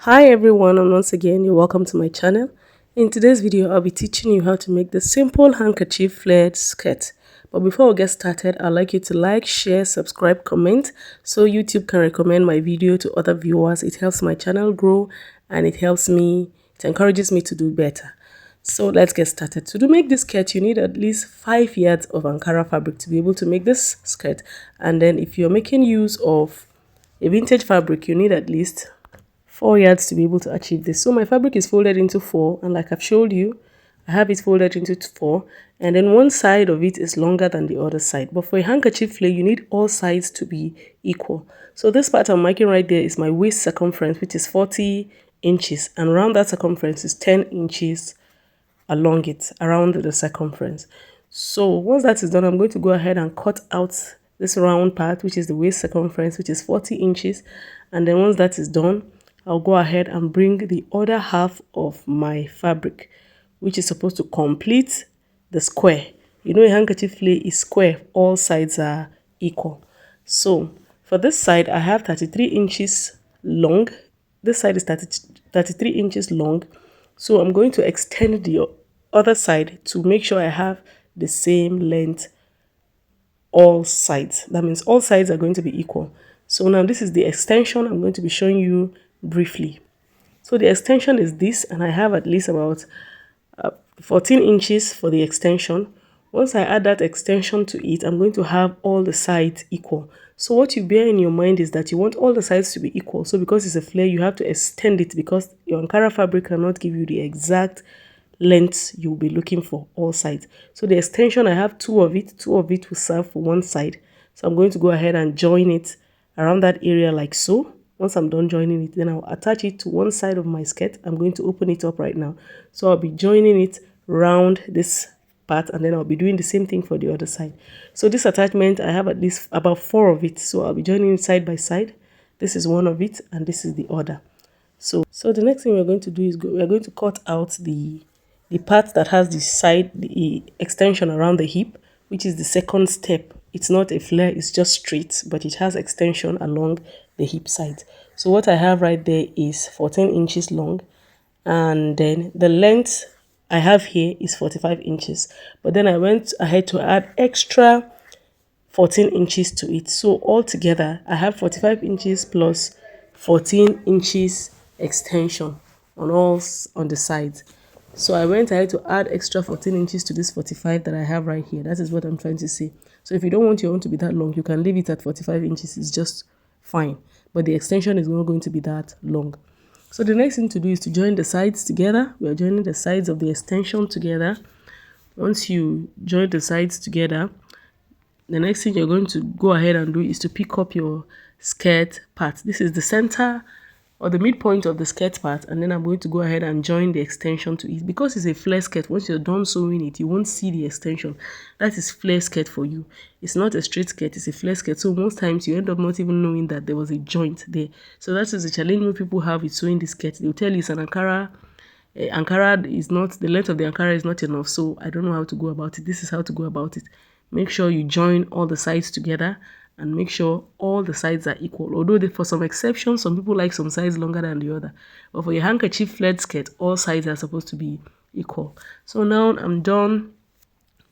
Hi everyone, and once again you're welcome to my channel. In today's video I'll be teaching you how to make the simple handkerchief flared skirt. But before we get started, I'd like you to like, share, subscribe, comment so YouTube can recommend my video to other viewers. It helps my channel grow and it encourages me to do better. So let's get started. To make this skirt, you need at least 5 yards of Ankara fabric to be able to make this skirt. And then if you're making use of a vintage fabric, you need at least 4 yards to be able to achieve this. So my fabric is folded into 4, and like I've showed you, I have it folded into 4, and then one side of it is longer than the other side. But for a handkerchief flare, you need all sides to be equal. So this part I'm marking right there is my waist circumference, which is 40 inches, and around that circumference is 10 inches along it, around the circumference. So once that is done, I'm going to go ahead and cut out this round part, which is the waist circumference, which is 40 inches. And then once that is done, I'll go ahead and bring the other half of my fabric, which is supposed to complete the square. You know, a handkerchief flare is square, all sides are equal. So for this side, I have 33 inches long. This side is 33 inches long. So I'm going to extend the other side to make sure I have the same length all sides. That means all sides are going to be equal. So now this is the extension I'm going to be showing you briefly. So the extension is this, and I have at least about 14 inches for the extension. Once I add that extension to it, I'm going to have all the sides equal. So what you bear in your mind is that you want all the sides to be equal. So because it's a flare, you have to extend it because your Ankara fabric cannot give you the exact length you'll be looking for all sides. So the extension, I have two of it will serve for one side. So I'm going to go ahead and join it around that area like so. Once I'm done joining it, then I'll attach it to one side of my skirt. I'm going to open it up right now. So I'll be joining it round this part, and then I'll be doing the same thing for the other side. So this attachment, I have at least about 4 of it. So I'll be joining it side by side. This is one of it, and this is the other. So the next thing we're going to do is we're going to cut out the part that has the extension around the hip, which is the second step. It's not a flare, it's just straight, but it has extension along the hip side. So what I have right there is 14 inches long, and then the length I have here is 45 inches. But then I went ahead to add extra 14 inches to it. So altogether, I have 45 inches plus 14 inches extension on the sides. So I went ahead to add extra 14 inches to this 45 that I have right here. That is what I'm trying to say. So if you don't want your own to be that long, you can leave it at 45 inches. It's just fine. But the extension is not going to be that long. So the next thing to do is to join the sides together. We are joining the sides of the extension together. Once you join the sides together, the next thing you're going to go ahead and do is to pick up your skirt part. This is the center or the midpoint of the skirt part, and then I'm going to go ahead and join the extension to it. Because it's a flare skirt, once you're done sewing it, you won't see the extension. That is flare skirt for you. It's not a straight skirt, it's a flare skirt. So most times you end up not even knowing that there was a joint there. So that is the challenge when people have with sewing the skirt. They'll tell you it's an Ankara. Ankara is not, the length of the Ankara is not enough, so I don't know how to go about it. This is how to go about it. Make sure you join all the sides together and make sure all the sides are equal. Although for some exceptions, some people like some sides longer than the other. But for your handkerchief flared skirt, all sides are supposed to be equal. So now I'm done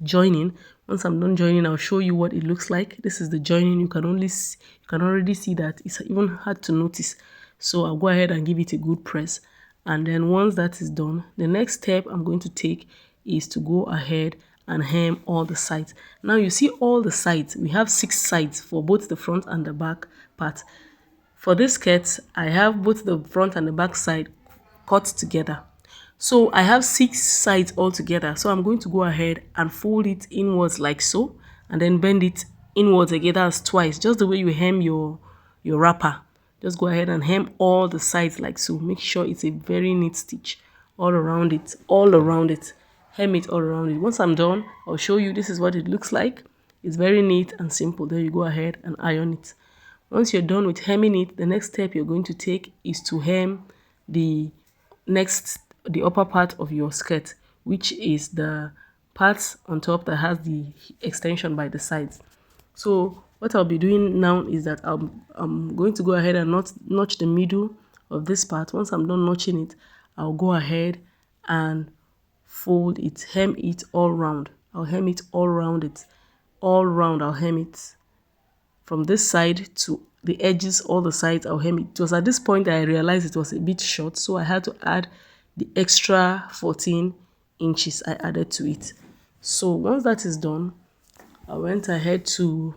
joining. Once I'm done joining, I'll show you what it looks like. This is the joining. You can already see that it's even hard to notice. So I'll go ahead and give it a good press. And then once that is done, the next step I'm going to take is to go ahead and hem all the sides. Now you see all the sides. We have 6 sides for both the front and the back part. For this skirt, I have both the front and the back side cut together. So I have 6 sides all together. So I'm going to go ahead and fold it inwards like so, and then bend it inwards again. That's twice, just the way you hem your wrapper. Just go ahead and hem all the sides like so. Make sure it's a very neat stitch all around it, hem it all around it. Once I'm done, I'll show you this is what it looks like. It's very neat and simple. Then you go ahead and iron it. Once you're done with hemming it, the next step you're going to take is to hem the upper part of your skirt, which is the part on top that has the extension by the sides. So what I'll be doing now is that I'm going to go ahead and notch the middle of this part. Once I'm done notching it, I'll go ahead and fold it, hem it all round. I'll hem it all round it. All round, I'll hem it. From this side to the edges, all the sides, I'll hem it. It was at this point that I realized it was a bit short, so I had to add the extra 14 inches I added to it. So once that is done, I went ahead to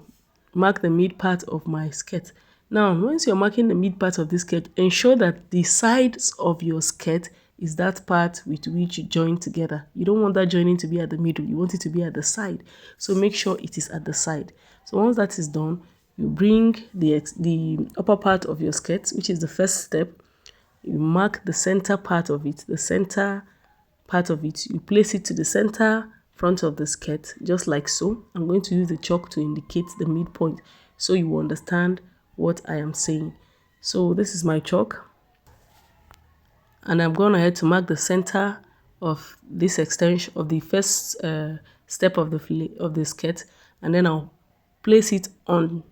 mark the mid part of my skirt. Now, once you're marking the mid part of this skirt, ensure that the sides of your skirt is that part with which you join together. You don't want that joining to be at the middle. You want it to be at the side. So make sure it is at the side. So once that is done, you bring the upper part of your skirt, which is the first step. You mark the center part of it, you place it to the center front of the skirt, just like so. I'm going to use the chalk to indicate the midpoint so you understand what I am saying. So this is my chalk, and I'm going ahead to mark the center of this extension of the first step of the skirt, and then I'll place it on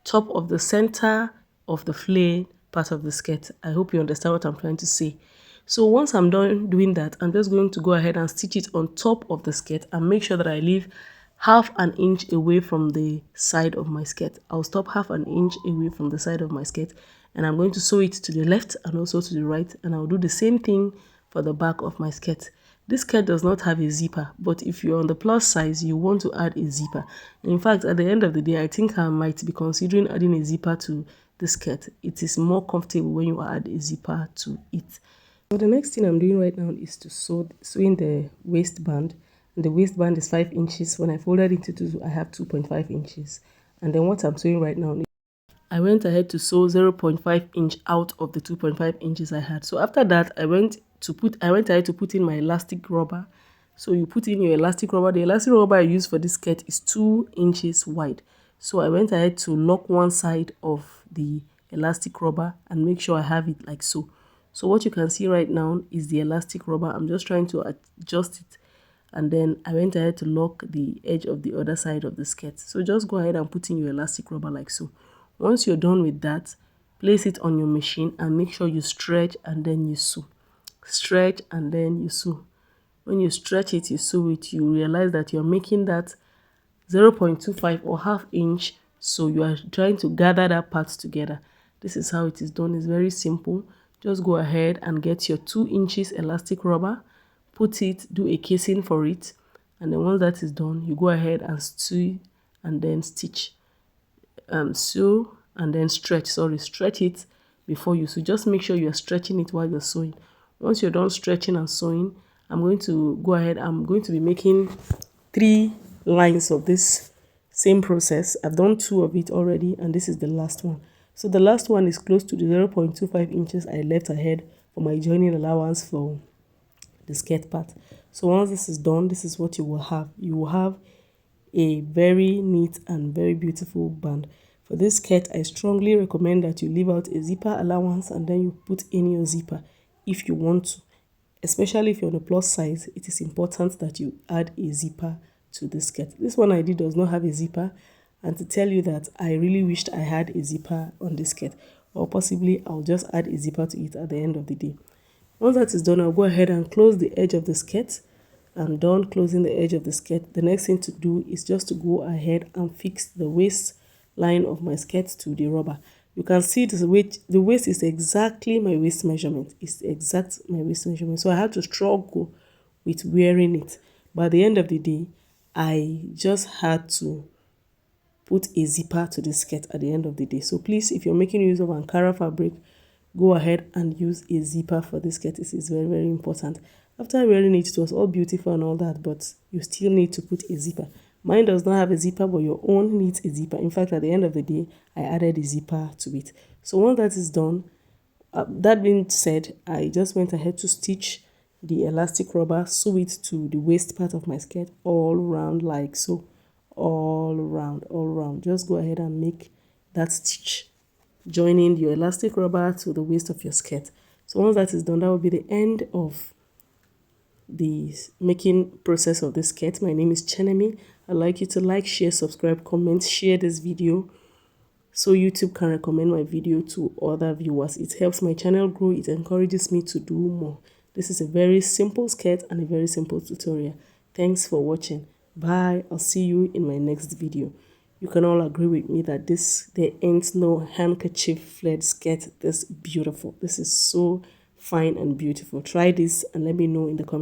top of the center of the flare part of the skirt. I hope you understand what I'm trying to say. So once I'm done doing that, I'm just going to go ahead and stitch it on top of the skirt and make sure that I leave half an inch away from the side of my skirt. I'll stop half an inch away from the side of my skirt, and I'm going to sew it to the left and also to the right, and I'll do the same thing for the back of my skirt. This skirt does not have a zipper, but if you're on the plus size, you want to add a zipper. In fact, at the end of the day, I think I might be considering adding a zipper to the skirt. It is more comfortable when you add a zipper to it. So the next thing I'm doing right now is to sew in the waistband. And the waistband is 5 inches. When I folded it into two, I have 2.5 inches. And then what I'm sewing right now, I went ahead to sew 0.5 inch out of the 2.5 inches I had. So after that, I went ahead to put in my elastic rubber. So you put in your elastic rubber. The elastic rubber I use for this skirt is 2 inches wide. So I went ahead to lock one side of the elastic rubber and make sure I have it like so. So what you can see right now is the elastic rubber. I'm just trying to adjust it, and then I went ahead to lock the edge of the other side of the skirt. So just go ahead and put in your elastic rubber like so. Once you're done with that, place it on your machine and make sure you stretch and then you sew. Stretch and then you sew. When you stretch it, you sew it, you realize that you're making that 0.25 or half inch, so you are trying to gather that part together. This is how it is done. It's very simple. Just go ahead and get your 2 inches elastic rubber, put it, do a casing for it, and then once that is done, you go ahead and sew and then stitch. Sew and then stretch it before you sew. Just make sure you're stretching it while you're sewing. Once you're done stretching and sewing, I'm going to be making 3 lines of this same process. I've done 2 of it already, and this is the last one. So the last one is close to the 0.25 inches I left ahead for my joining allowance for the skirt part. So once this is done, this is what you will have. You will have a very neat and very beautiful band. For this skirt, I strongly recommend that you leave out a zipper allowance and then you put in your zipper if you want to. Especially if you're on a plus size, it is important that you add a zipper to the skirt. This one I did does not have a zipper, and to tell you that I really wished I had a zipper on this skirt, or possibly I'll just add a zipper to it at the end of the day. Once that is done, I'll go ahead and close the edge of the skirt. I'm done closing the edge of the skirt. The next thing to do is just to go ahead and fix the waist line of my skirt to the rubber. You can see the waist is exactly my waist measurement. It's exact my waist measurement. So I had to struggle with wearing it. But at the end of the day, I just had to put a zipper to the skirt at the end of the day. So please, if you're making use of Ankara fabric, go ahead and use a zipper for this skirt. This is very, very important. After wearing it, it was all beautiful and all that, but you still need to put a zipper. Mine does not have a zipper, but your own needs a zipper. In fact, at the end of the day, I added a zipper to it. So once that is done, that being said, I just went ahead to stitch the elastic rubber, sew it to the waist part of my skirt all around like so. All around. Just go ahead and make that stitch, joining your elastic rubber to the waist of your skirt. So once that is done, that will be the end of the making process of the skirt. My name is Chenemi. I'd like you to like, share, subscribe, comment, share this video. so YouTube can recommend my video to other viewers. It helps my channel grow. It encourages me to do more. This is a very simple skirt and a very simple tutorial. Thanks for watching. Bye. I'll see you in my next video. You can all agree with me that there ain't no handkerchief flared skirt this beautiful. This is so fine and beautiful. Try this and let me know in the comments.